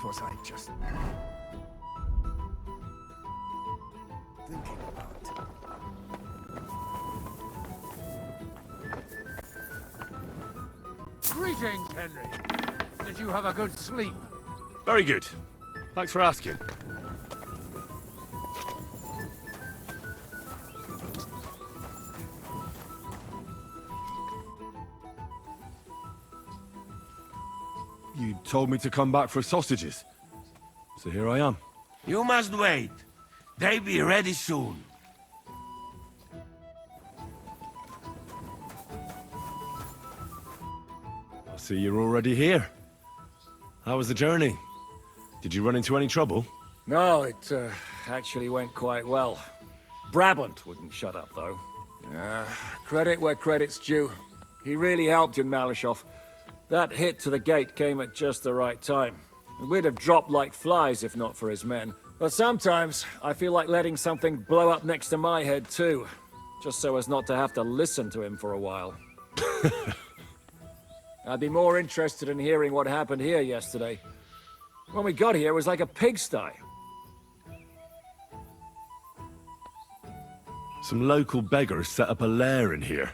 was I just thinking about? Greetings, Henry. Did you have a good sleep? Very good. Thanks for asking. You told me to come back for sausages. So here I am. You must wait. They be ready soon. I see you're already here. How was the journey? Did you run into any trouble? No, it actually went quite well. Brabant wouldn't shut up, though. Credit where credit's due. He really helped in Malishov. That hit to the gate came at just the right time. We'd have dropped like flies if not for his men. But sometimes, I feel like letting something blow up next to my head too. Just so as not to have to listen to him for a while. I'd be more interested in hearing what happened here yesterday. When we got here, it was like a pigsty. Some local beggars set up a lair in here.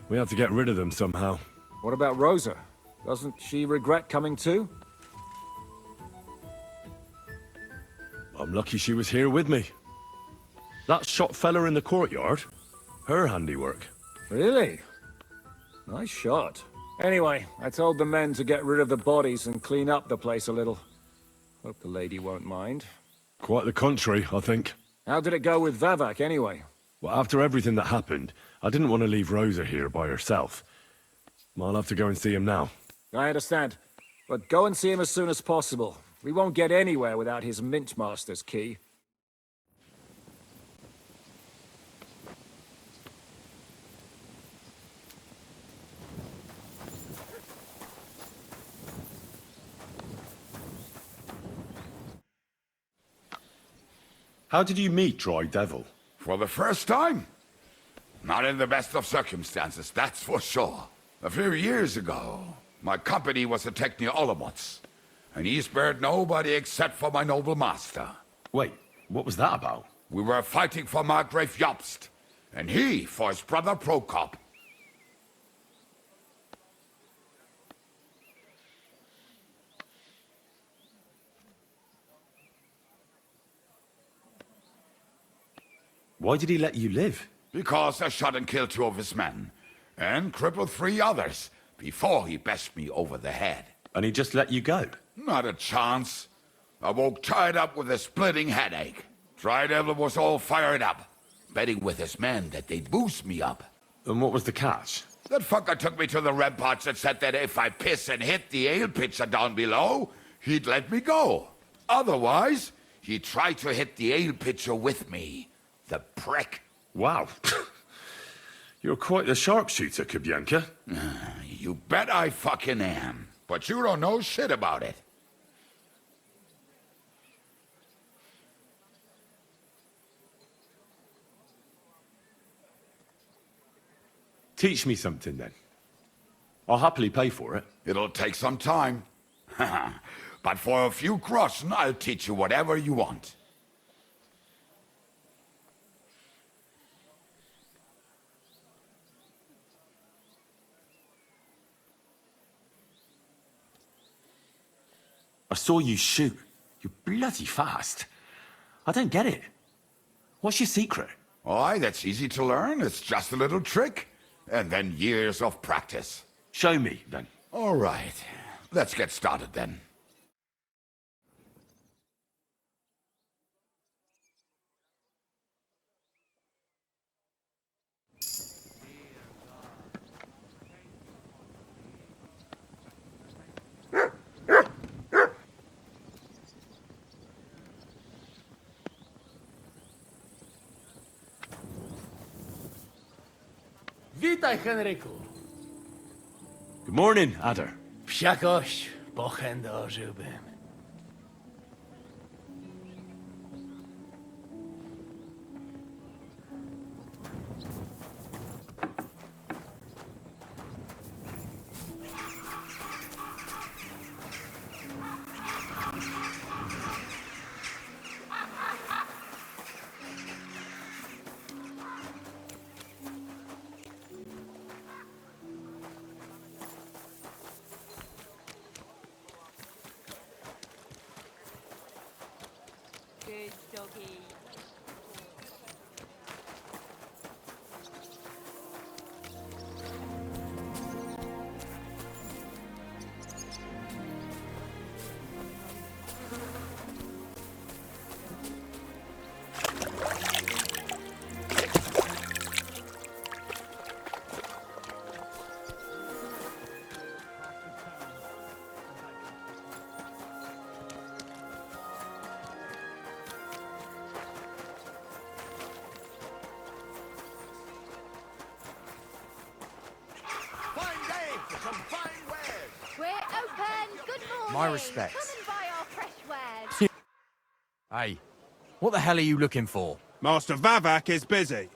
We had to get rid of them somehow. What about Rosa? Doesn't she regret coming too? I'm lucky she was here with me. That shot fella in the courtyard, her handiwork. Really? Nice shot. Anyway, I told the men to get rid of the bodies and clean up the place a little. Hope the lady won't mind. Quite the contrary, I think. How did it go with Vavak anyway? Well, after everything that happened, I didn't want to leave Rosa here by herself. I'll have to go and see him now. I understand. But go and see him as soon as possible. We won't get anywhere without his Mint Master's key. How did you meet Dry Devil? For the first time? Not in the best of circumstances, that's for sure. A few years ago, my company was attacked near Olomouc, and he spared nobody except for my noble master. Wait, what was that about? We were fighting for Margrave Jobst, and he for his brother Prokop. Why did he let you live? Because I shot and killed 2 of his men, and crippled 3 others, before he bashed me over the head. And he just let you go? Not a chance. I woke tied up with a splitting headache. Dry Devil was all fired up, betting with his men that they'd boost me up. And what was the catch? That fucker took me to the ramparts and said that if I piss and hit the ale pitcher down below, he'd let me go. Otherwise, he'd try to hit the ale pitcher with me. The prick. Wow. You're quite the sharpshooter, Kubyanka. You bet I fucking am. But you don't know shit about it. Teach me something, then. I'll happily pay for it. It'll take some time. But for a few groschen, I'll teach you whatever you want. I saw you shoot. You're bloody fast. I don't get it. What's your secret? Why, that's easy to learn. It's just a little trick. And then years of practice. Show me, then. All right. Let's get started, then. Witaj, Henryku. Good morning, Adder. Wsiakoś pochędożyłbym. Good doggy. We're open. Good morning. My respects. Come and buy our fresh wares. Hey, what the hell are you looking for? Master Vavak is busy.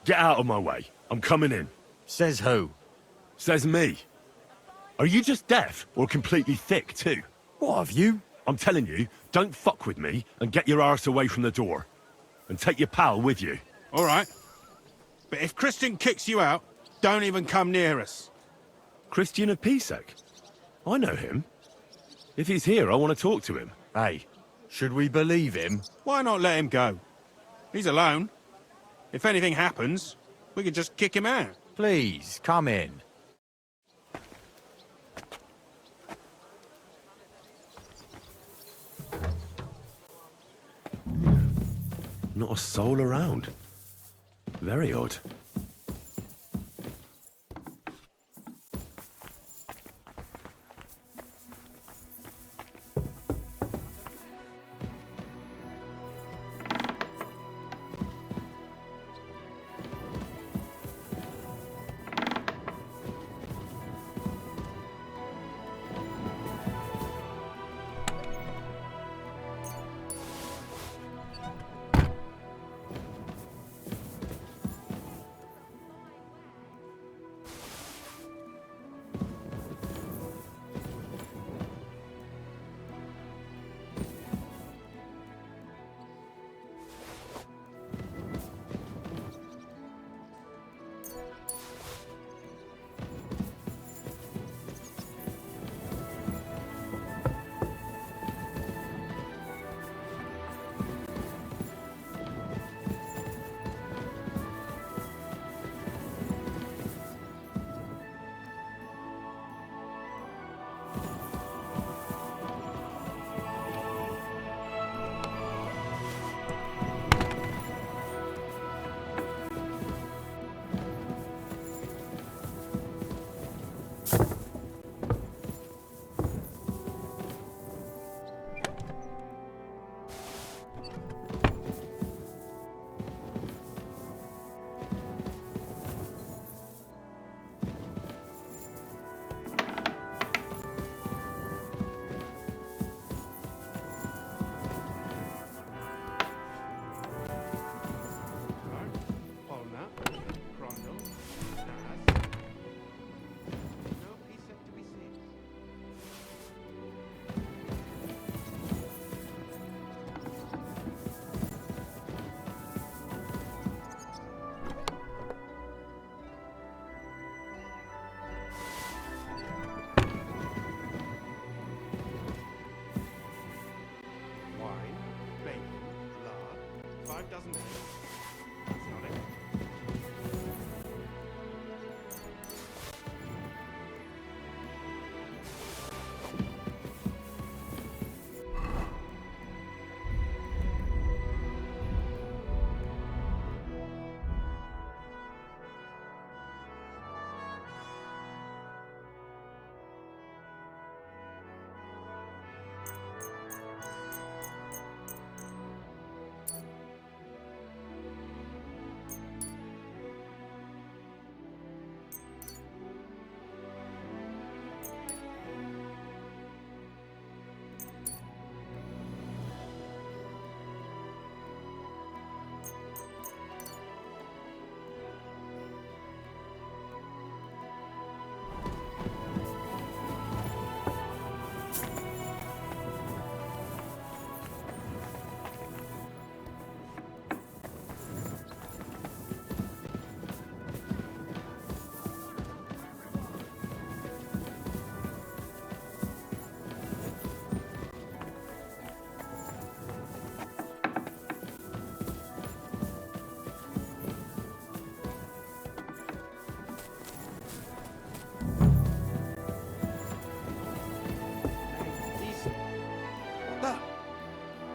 Get out of my way. I'm coming in. Says who? Says me. Are you just deaf or completely thick too? What have you? I'm telling you, don't fuck with me and get your arse away from the door. And take your pal with you. All right. But if Christian kicks you out, don't even come near us. Christian of Pisek? I know him. If he's here, I want to talk to him. Hey, should we believe him? Why not let him go? He's alone. If anything happens, we could just kick him out. Please, come in. Not a soul around. Very odd.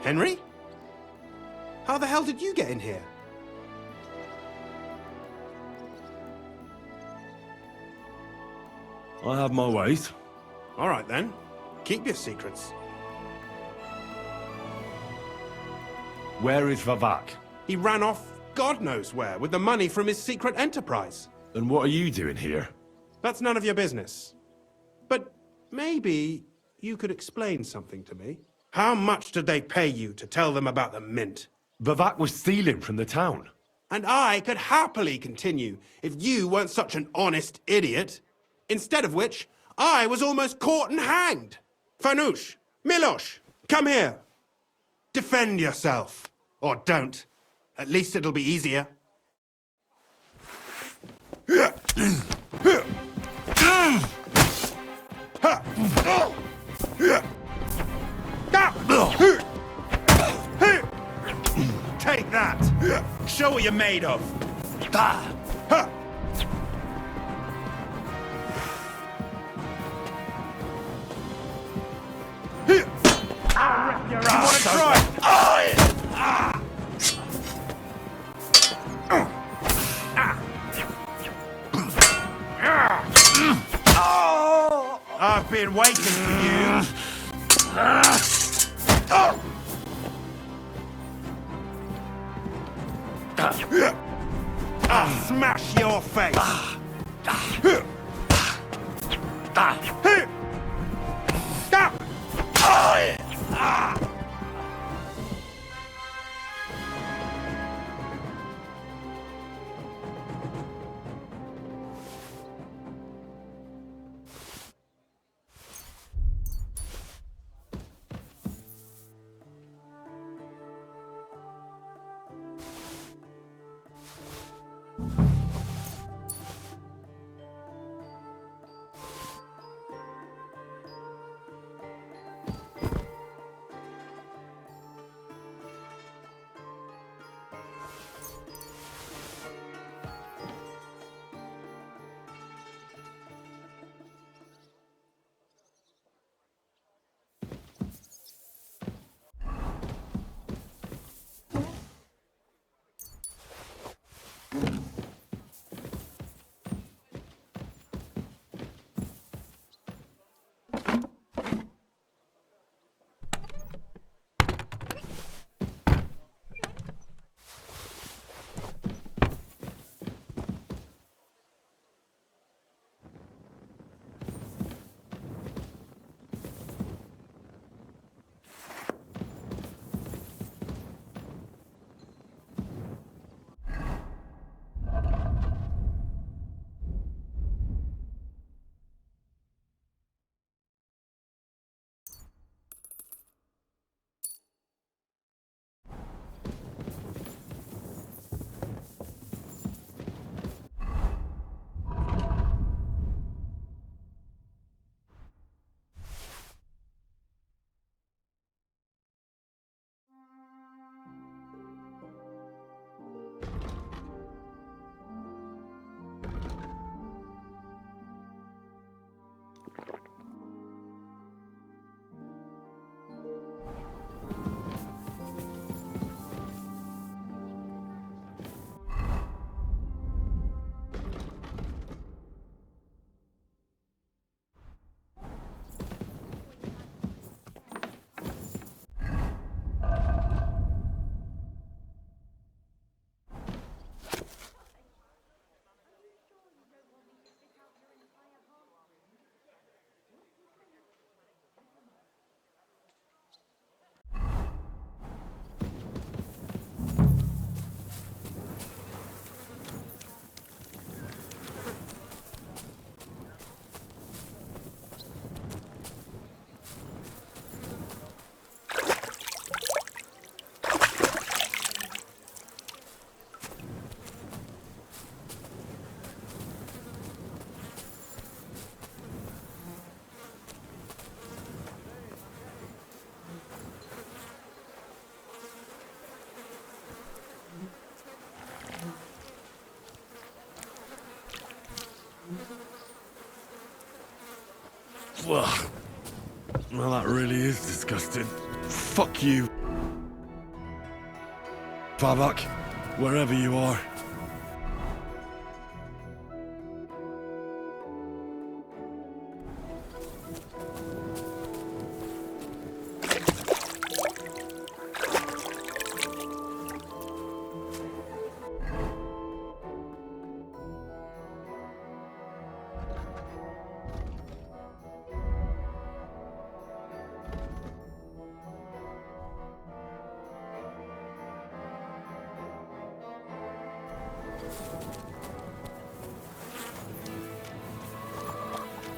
Henry? How the hell did you get in here? I have my ways. All right, then. Keep your secrets. Where is Vivek? He ran off God knows where with the money from his secret enterprise. And what are you doing here? That's none of your business. But maybe you could explain something to me. How much did they pay you to tell them about the mint? Vivek was stealing from the town. And I could happily continue if you weren't such an honest idiot. Instead of which, I was almost caught and hanged. Fanush, Milosh, come here. Defend yourself. Or don't. At least it'll be easier. Take that! Show what you're made of! I'll rip your ass! You wanna try? I've been waiting for you. I'll smash your face. Well, that really is disgusting. Fuck you. Favak, wherever you are.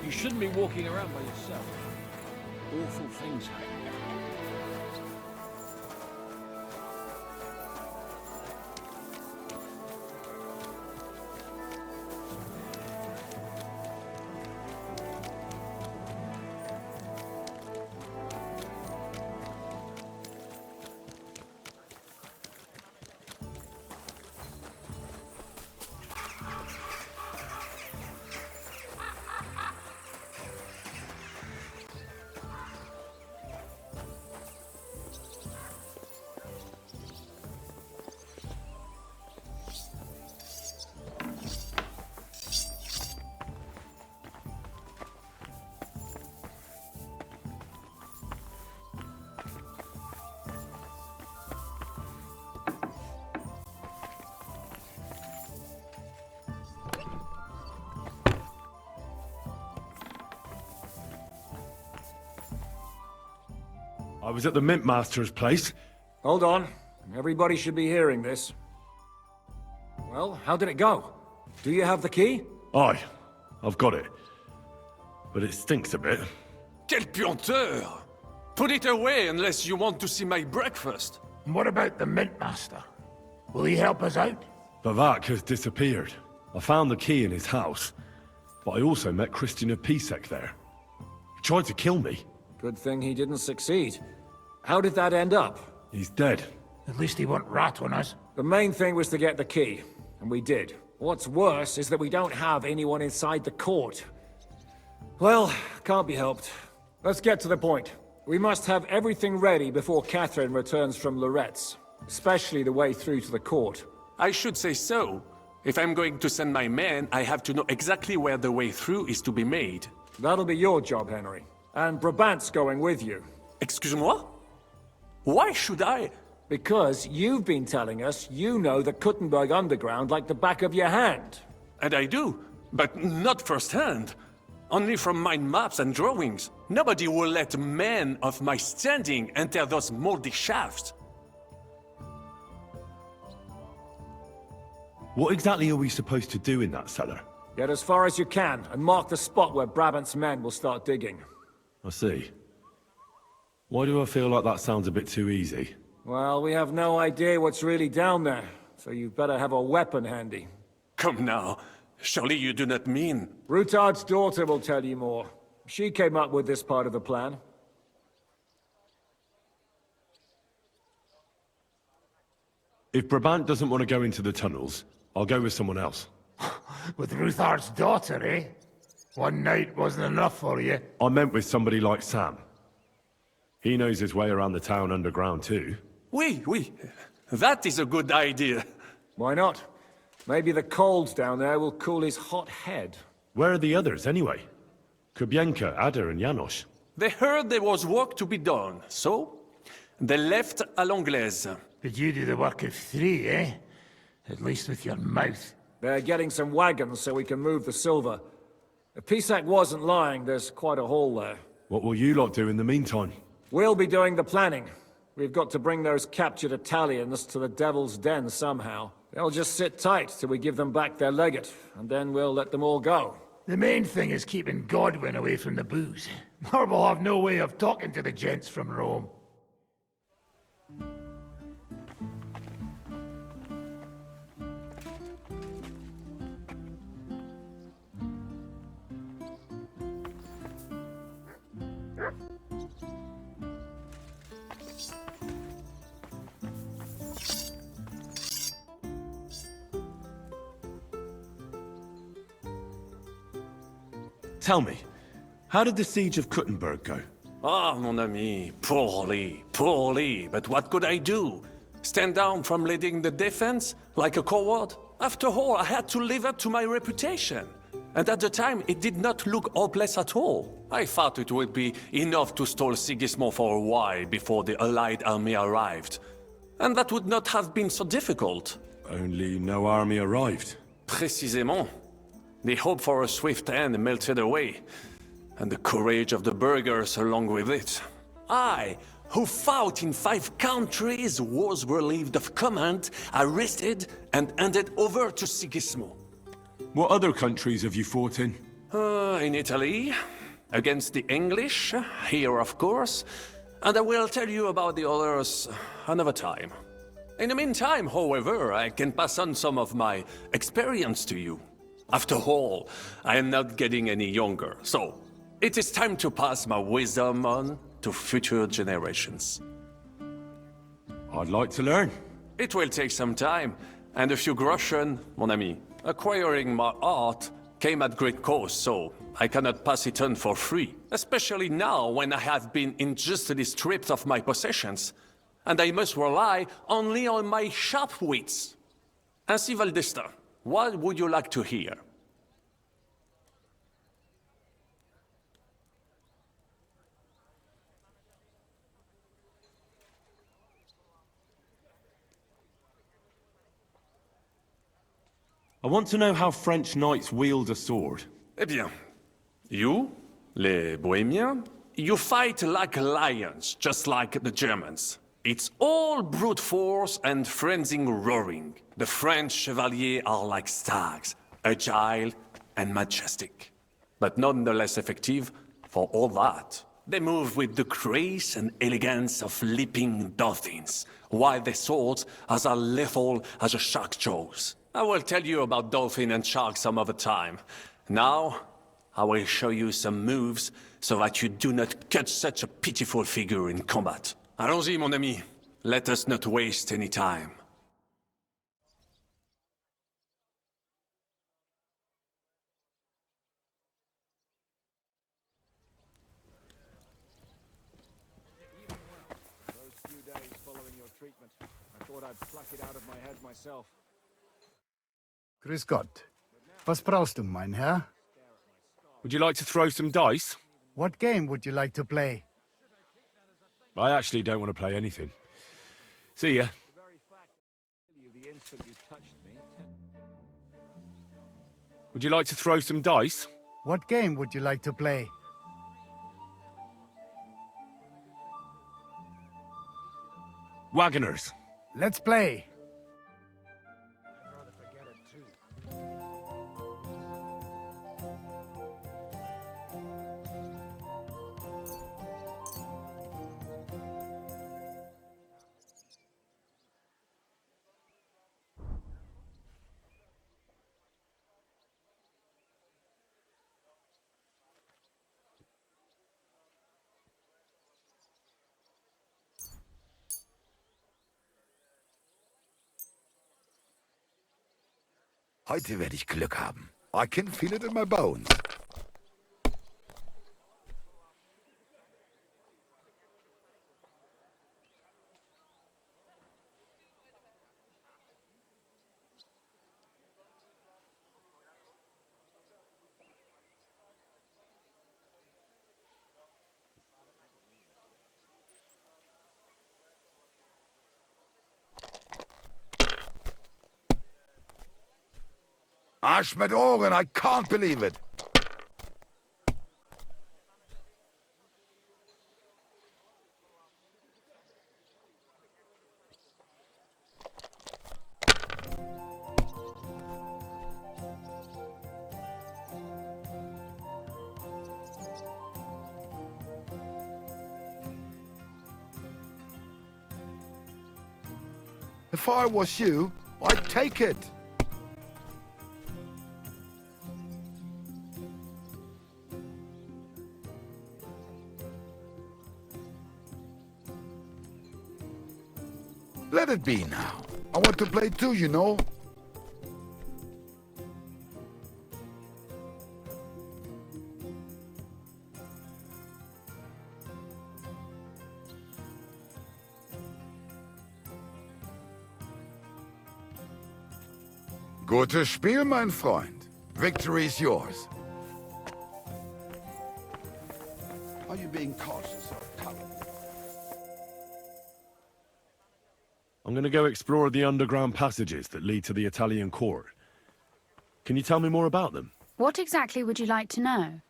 You shouldn't be walking around by yourself. Awful things happen. I was at the Mint Master's place. Hold on. Everybody should be hearing this. Well, how did it go? Do you have the key? Aye, I've got it. But it stinks a bit. Quel puanteur! Put it away unless you want to see my breakfast. What about the Mint Master? Will he help us out? Favak has disappeared. I found the key in his house. But I also met Christian of Pisek there. He tried to kill me. Good thing he didn't succeed. How did that end up? He's dead. At least he won't rat on us. The main thing was to get the key, and we did. What's worse is that we don't have anyone inside the court. Well, can't be helped. Let's get to the point. We must have everything ready before Catherine returns from Loretz, especially the way through to the court. I should say so. If I'm going to send my men, I have to know exactly where the way through is to be made. That'll be your job, Henry. And Brabant's going with you. Excuse-moi? Why should I? Because you've been telling us you know the Kuttenberg underground like the back of your hand. And I do, but not firsthand. Only from mind maps and drawings. Nobody will let men of my standing enter those moldy shafts. What exactly are we supposed to do in that cellar? Get as far as you can, and mark the spot where Brabant's men will start digging. I see. Why do I feel like that sounds a bit too easy? Well, we have no idea what's really down there, so you'd better have a weapon handy. Come now. Surely you do not mean... Rutard's daughter will tell you more. She came up with this part of the plan. If Brabant doesn't want to go into the tunnels, I'll go with someone else. With Ruthar's daughter, eh? One night wasn't enough for you. I meant with somebody like Sam. He knows his way around the town underground too. Oui. That is a good idea. Why not? Maybe the cold down there will cool his hot head. Where are the others, anyway? Kubienka, Ada, and Janos. They heard there was work to be done, so... they left à l'anglaise. Did you do the work of 3, eh? At least with your mouth. They're getting some wagons so we can move the silver. If Pisak wasn't lying, there's quite a hole there. What will you lot do in the meantime? We'll be doing the planning. We've got to bring those captured Italians to the Devil's Den somehow. They'll just sit tight till we give them back their legate, and then we'll let them all go. The main thing is keeping Godwin away from the booze. Or we'll have no way of talking to the gents from Rome. Tell me, how did the siege of Kuttenberg go? Ah, mon ami, poorly. But what could I do? Stand down from leading the defense like a coward? After all, I had to live up to my reputation. And at the time, it did not look hopeless at all. I thought it would be enough to stall Sigismund for a while before the Allied army arrived. And that would not have been so difficult. Only no army arrived. Précisément. The hope for a swift end melted away, and the courage of the burghers along with it. I, who fought in 5 countries, was relieved of command, arrested, and handed over to Sigismund. What other countries have you fought in? In Italy, against the English, here of course, and I will tell you about the others another time. In the meantime, however, I can pass on some of my experience to you. After all, I am not getting any younger, so it is time to pass my wisdom on to future generations. I'd like to learn. It will take some time, and a few groschen, mon ami. Acquiring my art came at great cost, so I cannot pass it on for free. Especially now, when I have been injustly stripped of my possessions, and I must rely only on my sharp wits. Ainsi, Valdesta, what would you like to hear? I want to know how French knights wield a sword. Eh bien, you, les Bohemians, you fight like lions, just like the Germans. It's all brute force and frenzied roaring. The French chevaliers are like stags, agile and majestic, but nonetheless effective for all that. They move with the grace and elegance of leaping dolphins, while their swords are as lethal as a shark's jaws. I will tell you about dolphin and shark some other time. Now, I will show you some moves so that you do not cut such a pitiful figure in combat. Allons-y, mon ami. Let us not waste any time. Those few days following your treatment, I thought I'd pluck it out of my head myself. Grüß Gott. Was brauchst du, mein Herr? Would you like to throw some dice? What game would you like to play? I actually don't want to play anything. See ya. Would you like to throw some dice? What game would you like to play? Wagoners. Let's play. Heute werde ich Glück haben. I can feel it in my bones. Arsch mit Ohren, I can't believe it. If I was you, I'd take it. Let it be now. I want to play too, you know. Gutes Spiel, mein Freund. Victory is yours. Are you being cautious or cowardly? I'm gonna go explore the underground passages that lead to the Italian court. Can you tell me more about them? What exactly would you like to know?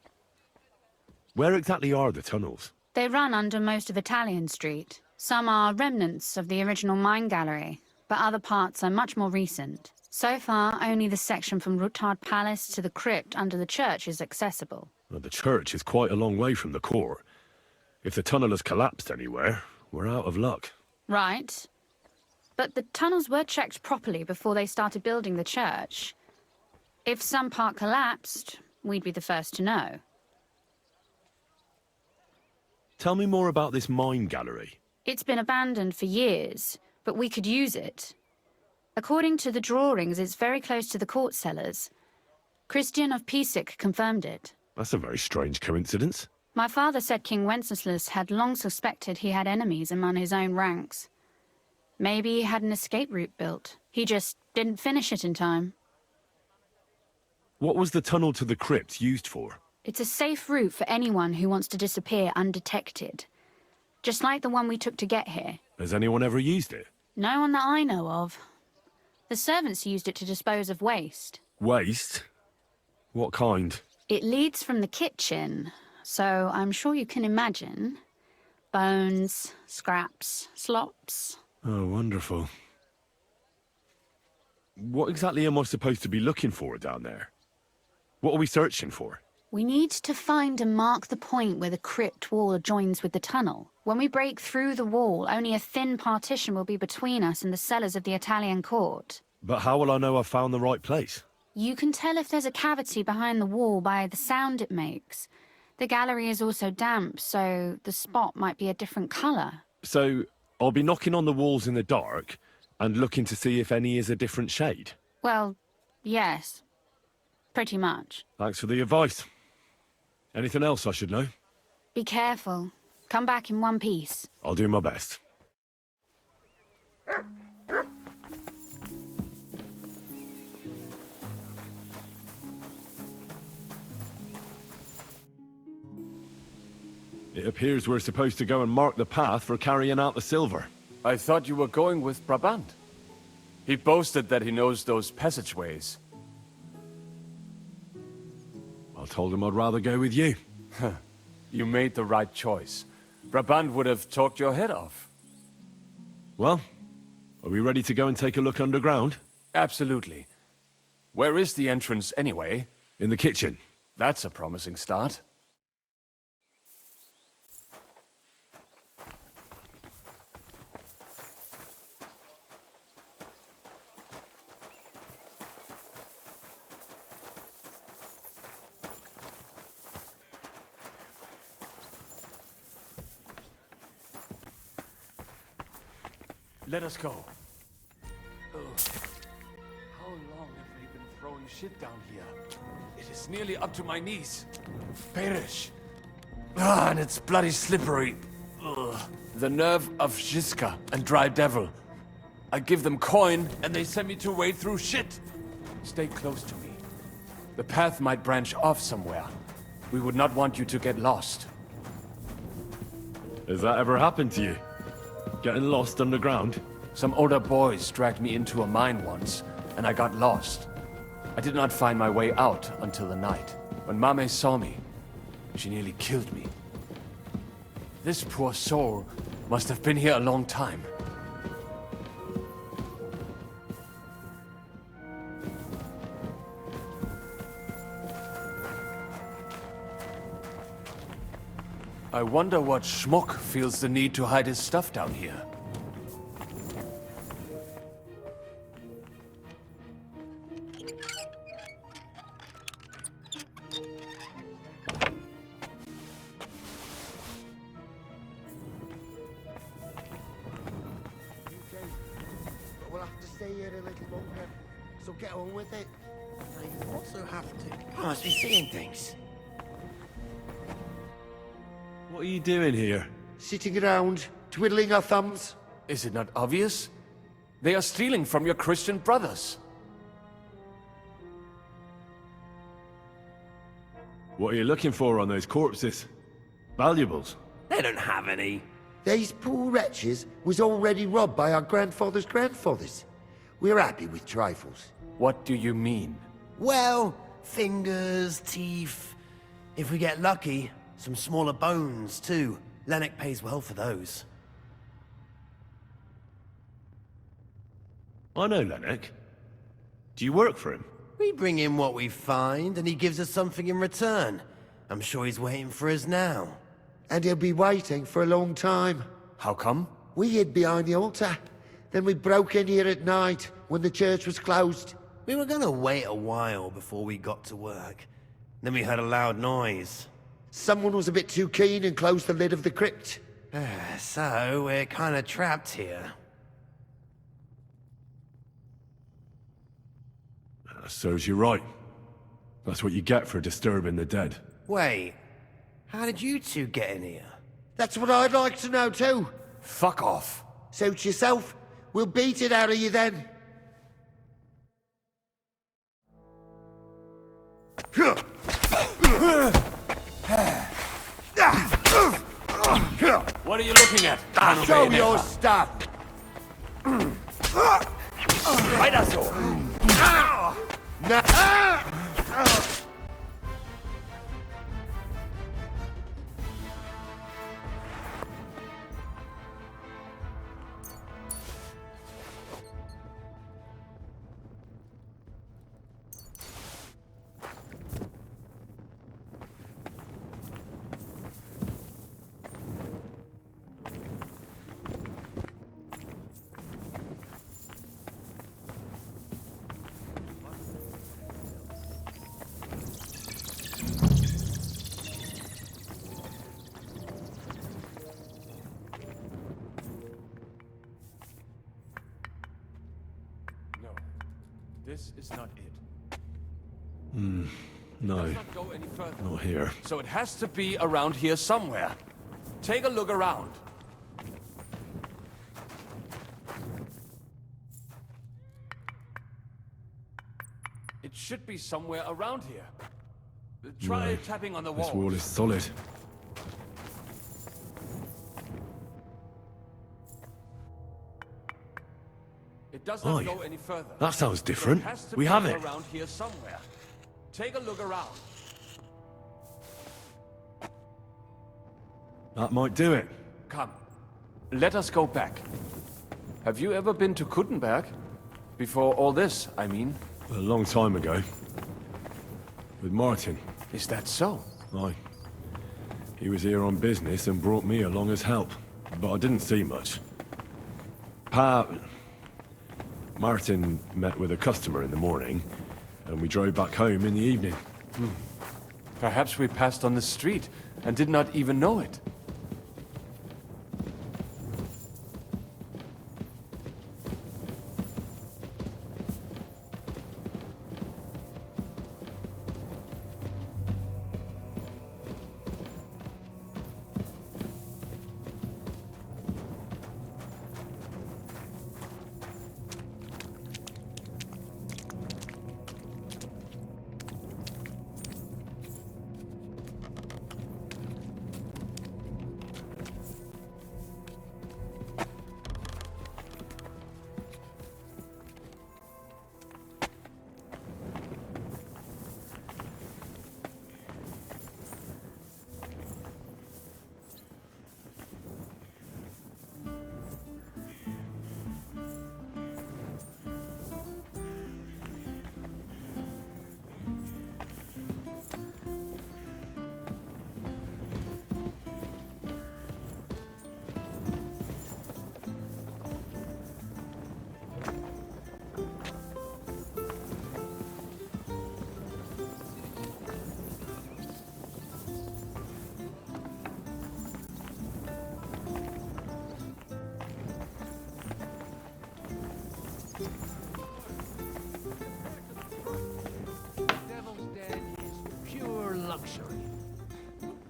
Where exactly are the tunnels? They run under most of Italian Street. Some are remnants of the original mine gallery, but other parts are much more recent. So far, only the section from Ruttard Palace to the crypt under the church is accessible. Well, the church is quite a long way from the court. If the tunnel has collapsed anywhere, we're out of luck. Right. But the tunnels were checked properly before they started building the church. If some part collapsed, we'd be the first to know. Tell me more about this mine gallery. It's been abandoned for years, but we could use it. According to the drawings, it's very close to the court cellars. Christian of Pisek confirmed it. That's a very strange coincidence. My father said King Wenceslas had long suspected he had enemies among his own ranks. Maybe he had an escape route built. He just didn't finish it in time. What was the tunnel to the crypt used for? It's a safe route for anyone who wants to disappear undetected. Just like the one we took to get here. Has anyone ever used it? No one that I know of. The servants used it to dispose of waste. Waste? What kind? It leads from the kitchen, so I'm sure you can imagine. Bones, scraps, slops. Oh, wonderful. What exactly am I supposed to be looking for down there? What are we searching for? We need to find and mark the point where the crypt wall joins with the tunnel. When we break through the wall, only a thin partition will be between us and the cellars of the Italian court. But how will I know I've found the right place? You can tell if there's a cavity behind the wall by the sound it makes. The gallery is also damp, so the spot might be a different colour. So, I'll be knocking on the walls in the dark and looking to see if any is a different shade? Well, yes. Pretty much. Thanks for the advice. Anything else I should know? Be careful. Come back in one piece. I'll do my best. It appears we're supposed to go and mark the path for carrying out the silver. I thought you were going with Brabant. He boasted that he knows those passageways. I told him I'd rather go with you. You made the right choice. Brabant would have talked your head off. Well, are we ready to go and take a look underground? Absolutely. Where is the entrance anyway? In the kitchen. That's a promising start. Let us go. Ugh. How long have they been throwing shit down here? It is nearly up to my knees. Perish. Ah, and it's bloody slippery. Ugh. The nerve of Žižka and Dry Devil. I give them coin, and they send me to wade through shit. Stay close to me. The path might branch off somewhere. We would not want you to get lost. Has that ever happened to you? Getting lost underground? Some older boys dragged me into a mine once, and I got lost. I did not find my way out until the night. When Mame saw me, she nearly killed me. This poor soul must have been here a long time. I wonder what schmuck feels the need to hide his stuff down here. We'll have to stay here a little longer, so get on with it. I also have to. I must be seeing things. What are you doing here? Sitting around, twiddling our thumbs. Is it not obvious? They are stealing from your Christian brothers. What are you looking for on those corpses? Valuables? They don't have any. These poor wretches was already robbed by our grandfather's grandfathers. We're happy with trifles. What do you mean? Well, fingers, teeth. If we get lucky, some smaller bones, too. Lennox pays well for those. I know Lennox. Do you work for him? We bring him what we find, and he gives us something in return. I'm sure he's waiting for us now. And he'll be waiting for a long time. How come? We hid behind the altar. Then we broke in here at night, when the church was closed. We were gonna wait a while before we got to work. Then we heard a loud noise. Someone was a bit too keen and closed the lid of the crypt. So, we're kinda trapped here. Serves you right. That's what you get for disturbing the dead. Wait, how did you two get in here? That's what I'd like to know too. Fuck off. Suit yourself. We'll beat it out of you then. What are you looking at? Show your stuff. Weiter so. This is not it. No, Does not go any further. not here. So it has to be around here somewhere. Take a look around. It should be somewhere around here. Try No, tapping on the This wall. wall is solid. It does not Aye. go any further. That sounds different. It has to We be have it. around here somewhere. Take a look around. That might do it. Come, let us go back. Have you ever been to Kuttenberg? Before all this, I mean. A long time ago. With Martin. Is that so? Aye. He was here on business and brought me along as help. But I didn't see much. Martin met with a customer in the morning, and we drove back home in the evening. Perhaps we passed on the street and did not even know it.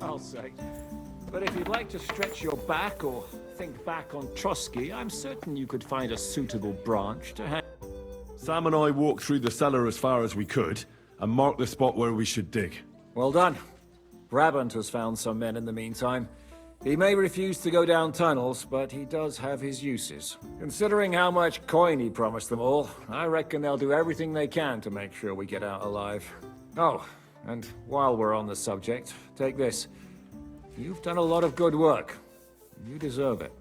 I'll say. But if you'd like to stretch your back or think back on Trotsky, I'm certain you could find a suitable branch to hang. Sam and I walked through the cellar as far as we could, and marked the spot where we should dig. Well done. Brabant has found some men in the meantime. He may refuse to go down tunnels, but he does have his uses. Considering how much coin he promised them all, I reckon they'll do everything they can to make sure we get out alive. Oh, and while we're on the subject, take this. You've done a lot of good work. You deserve it.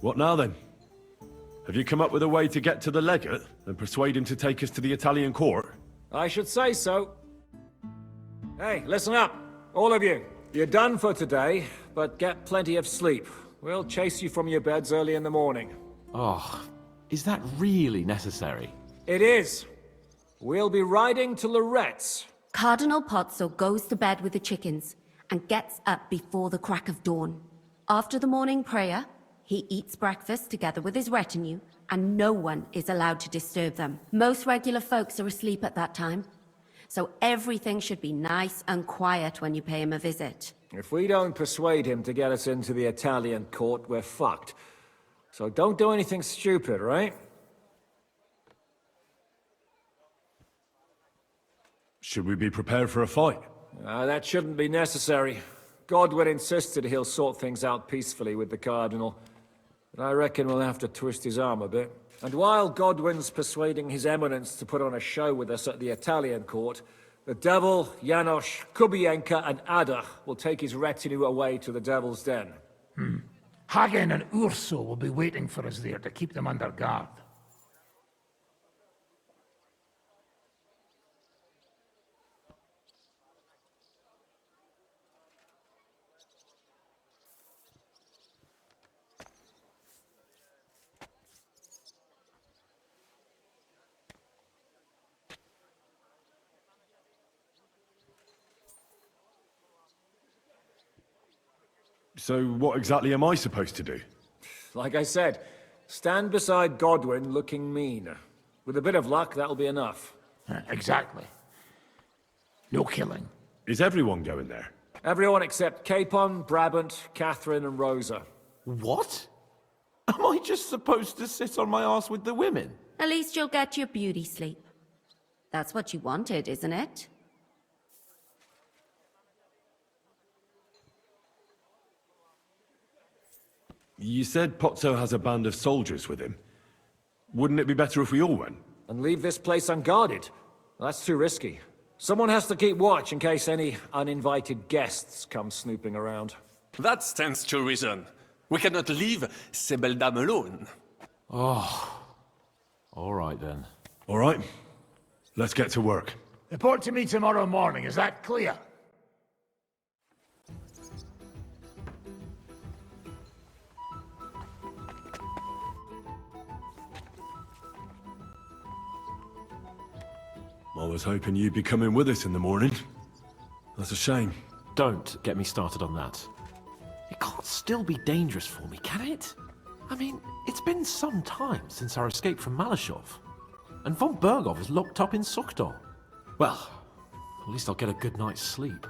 What now then? Have you come up with a way to get to the legate and persuade him to take us to the Italian court? I should say so. Hey, listen up, all of you. You're done for today, but get plenty of sleep. We'll chase you from your beds early in the morning. Oh, is that really necessary? It is. We'll be riding to Lorette's. Cardinal Pozzo goes to bed with the chickens and gets up before the crack of dawn. After the morning prayer, he eats breakfast together with his retinue, and no one is allowed to disturb them. Most regular folks are asleep at that time, so everything should be nice and quiet when you pay him a visit. If we don't persuade him to get us into the Italian court, we're fucked. So don't do anything stupid, right? Should we be prepared for a fight? That shouldn't be necessary. Godwin insisted he'll sort things out peacefully with the Cardinal. But I reckon we'll have to twist his arm a bit. And while Godwin's persuading His Eminence to put on a show with us at the Italian court, the Devil, Janosch, Kubienka, and Ada will take his retinue away to the Devil's Den. Hagen and Urso will be waiting for us there to keep them under guard. So what exactly am I supposed to do? Like I said, stand beside Godwin looking mean. With a bit of luck, that'll be enough. Exactly. No killing. Is everyone going there? Everyone except Capon, Brabant, Catherine, and Rosa. What? Am I just supposed to sit on my ass with the women? At least you'll get your beauty sleep. That's what you wanted, isn't it? You said Pozzo has a band of soldiers with him. Wouldn't it be better if we all went? And leave this place unguarded? That's too risky. Someone has to keep watch in case any uninvited guests come snooping around. That stands to reason. We cannot leave ces belles dames alone. Oh. All right then. All right. Let's get to work. Report to me tomorrow morning, is that clear? I was hoping you'd be coming with us in the morning. That's a shame. Don't get me started on that. It can't still be dangerous for me, can it? I mean, it's been some time since our escape from Malashov. And von Bergov is locked up in Sukhdol. Well, at least I'll get a good night's sleep.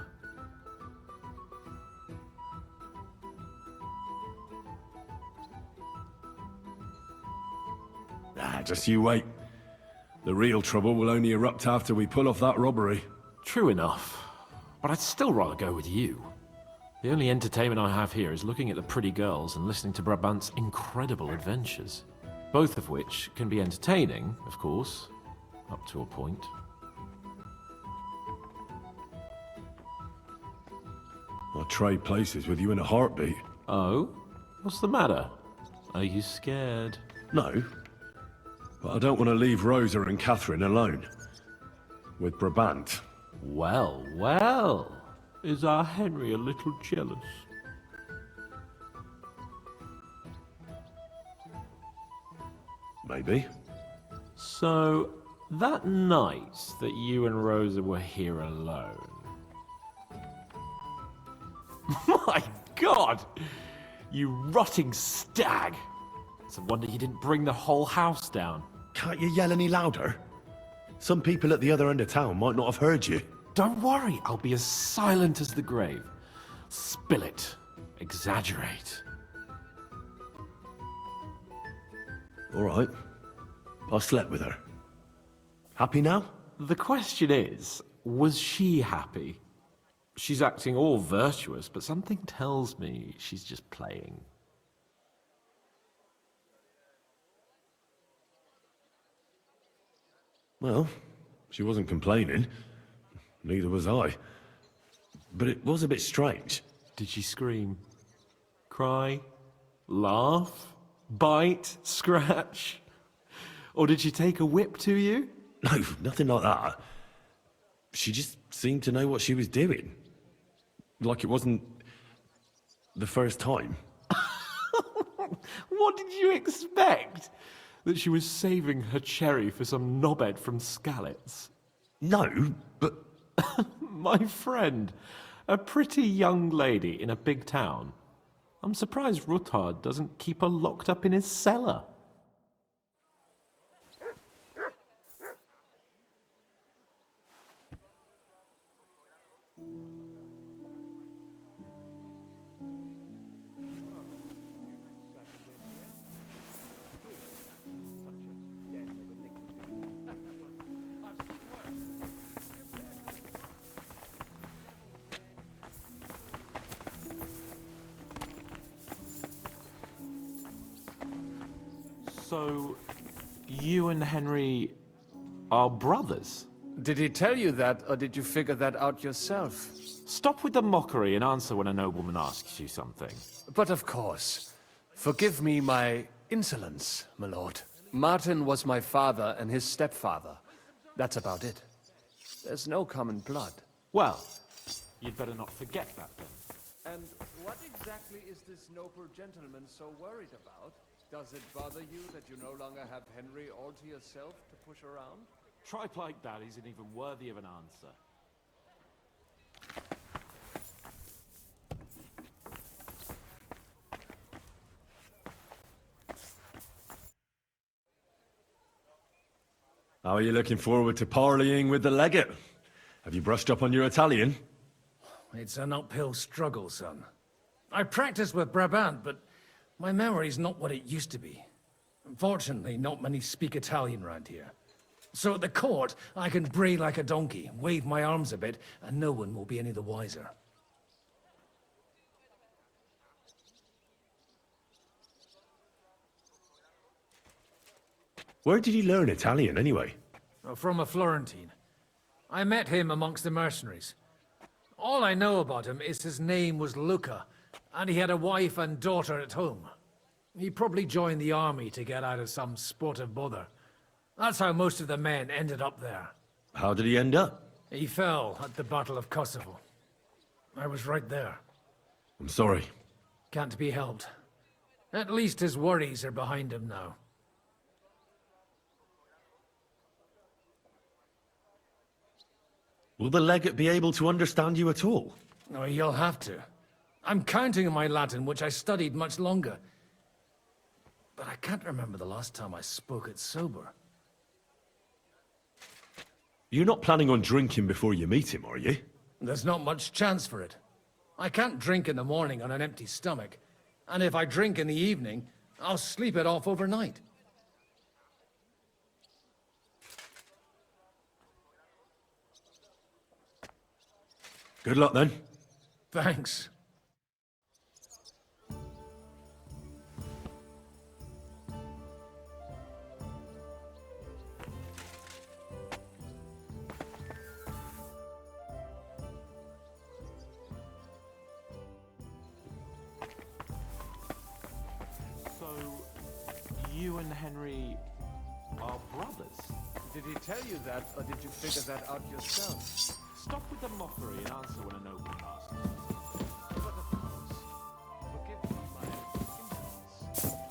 Just you wait. The real trouble will only erupt after we pull off that robbery. True enough. But I'd still rather go with you. The only entertainment I have here is looking at the pretty girls and listening to Brabant's incredible adventures. Both of which can be entertaining, of course, up to a point. I'd trade places with you in a heartbeat. Oh? What's the matter? Are you scared? No. But I don't want to leave Rosa and Catherine alone. With Brabant. Well, well. Is our Henry a little jealous? Maybe. So, that night that you and Rosa were here alone... My God! You rotting stag! It's a wonder you didn't bring the whole house down. Can't you yell any louder? Some people at the other end of town might not have heard you. Don't worry, I'll be as silent as the grave. Spill it. Exaggerate. All right. I slept with her. Happy now? The question is, was she happy? She's acting all virtuous, but something tells me she's just playing. Well, she wasn't complaining. Neither was I. But it was a bit strange. Did she scream? Cry? Laugh? Bite? Scratch? Or did she take a whip to you? No, nothing like that. She just seemed to know what she was doing. Like it wasn't the first time. What did you expect? That she was saving her cherry for some knobhead from Skalitz? No, but... My friend, a pretty young lady in a big town. I'm surprised Ruthard doesn't keep her locked up in his cellar. So, you and Henry are brothers? Did he tell you that, or did you figure that out yourself? Stop with the mockery and answer when a nobleman asks you something. But of course. Forgive me my insolence, my lord. Martin was my father and his stepfather. That's about it. There's no common blood. Well, you'd better not forget that then. And what exactly is this noble gentleman so worried about? Does it bother you that you no longer have Henry all to yourself to push around? Tripe like that isn't even worthy of an answer. How are you looking forward to parleying with the legate? Have you brushed up on your Italian? It's an uphill struggle, son. I practiced with Brabant, but my memory's not what it used to be. Unfortunately, not many speak Italian round here. So at the court, I can bray like a donkey, wave my arms a bit, and no one will be any the wiser. Where did you learn Italian, anyway? From a Florentine. I met him amongst the mercenaries. All I know about him is his name was Luca, and he had a wife and daughter at home. He probably joined the army to get out of some sportive bother. That's how most of the men ended up there. How did he end up? He fell at the Battle of Kosovo. I was right there. I'm sorry. Can't be helped. At least his worries are behind him now. Will the legate be able to understand you at all? Oh, you'll have to. I'm counting on my Latin, which I studied much longer. But I can't remember the last time I spoke it sober. You're not planning on drinking before you meet him, are you? There's not much chance for it. I can't drink in the morning on an empty stomach. And if I drink in the evening, I'll sleep it off overnight. Good luck, then. Thanks. You and Henry are brothers? Did he tell you that, or did you figure that out yourself? Stop with the mockery and answer when a nobleman asks. But of course. Forgive me my insolence.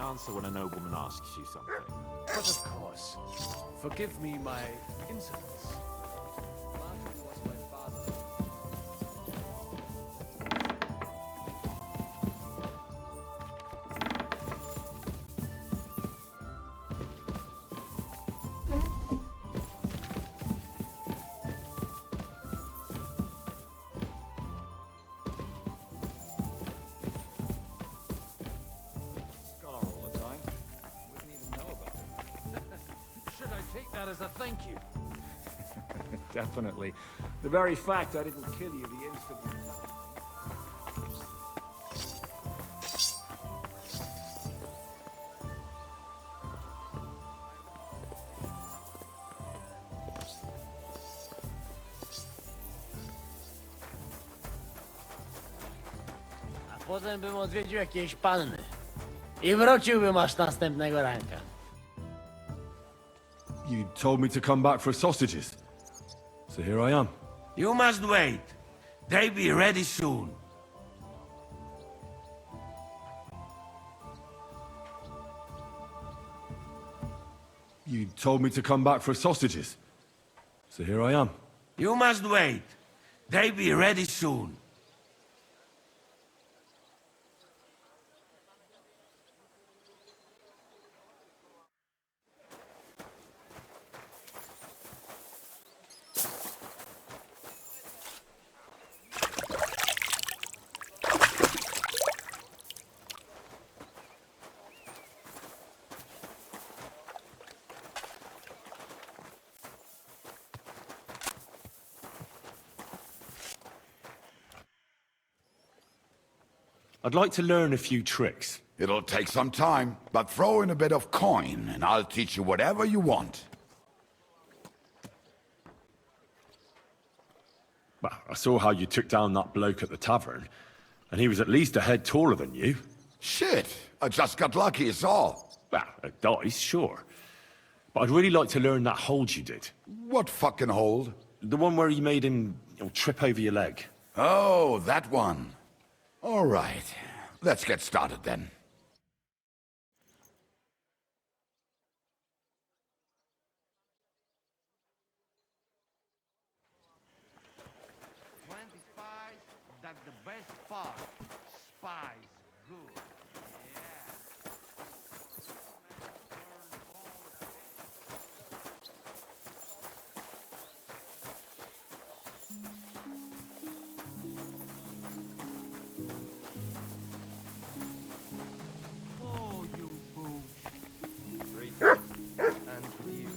answer when a nobleman asks you something. But of course. Forgive me my insolence. Martin was my father. Scar all the time. Wouldn't even know about it. Should I take that as a thank you? Definitely. The very fact I didn't kill you the instant you... A potem bym odwiedził jakieś panny. I wróciłbym aż następnego ranka. You told me to come back for sausages. So here I am. You must wait. They be ready soon. You told me to come back for sausages. So here I am. You must wait. They be ready soon. I'd like to learn a few tricks. It'll take some time, but throw in a bit of coin, and I'll teach you whatever you want. Well, I saw how you took down that bloke at the tavern, and he was at least a head taller than you. Shit, I just got lucky, is all. Well, a dice, sure. But I'd really like to learn that hold you did. What fucking hold? The one where you made him trip over your leg. Oh, that one. All right, let's get started then. That's the best part. Spies, good. Oh, you boosh. And you.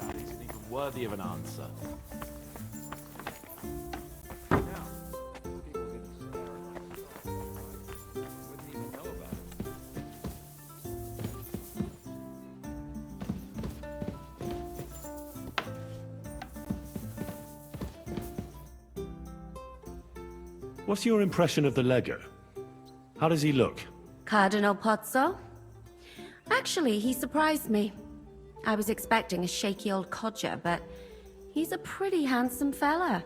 That isn't even worthy of an answer. Wouldn't even know about it. What's your impression of the Lego? How does he look? Cardinal Pozzo? Actually, he surprised me. I was expecting a shaky old codger, but he's a pretty handsome fella.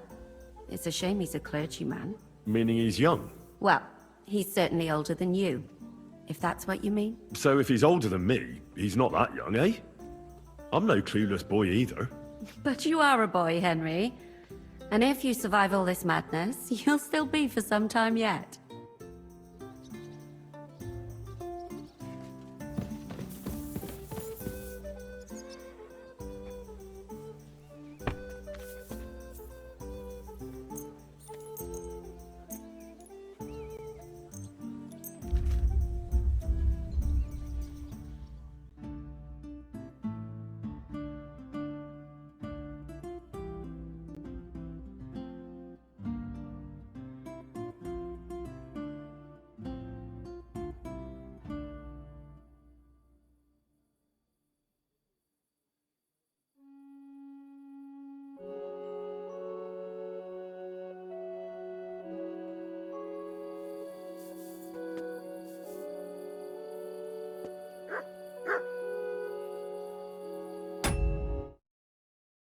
It's a shame he's a clergyman. Meaning he's young? Well, he's certainly older than you, if that's what you mean. So if he's older than me, he's not that young, eh? I'm no clueless boy either. But you are a boy, Henry. And if you survive all this madness, you'll still be for some time yet.